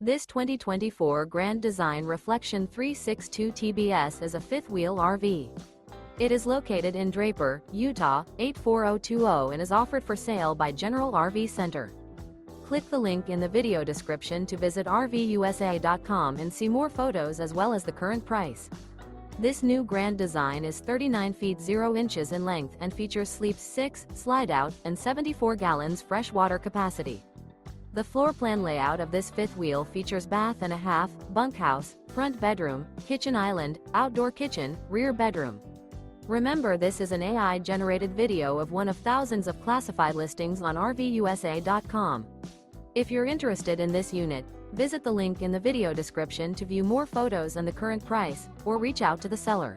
This 2024 Grand Design Reflection 362 TBS is a fifth-wheel RV. It is located in Draper, Utah, 84020 and is offered for sale by General RV Center. Click the link in the video description to visit RVUSA.com and see more photos as well as the current price. This new Grand Design is 39 feet 0 inches in length and features sleeps 6, slide-out, and 74 gallons fresh water capacity. The floor plan layout of this fifth wheel features bath and a half, bunkhouse, front bedroom, kitchen island, outdoor kitchen, rear bedroom. Remember, this is an AI-generated video of one of thousands of classified listings on RVUSA.com. If you're interested in this unit, visit the link in the video description to view more photos and the current price, or reach out to the seller.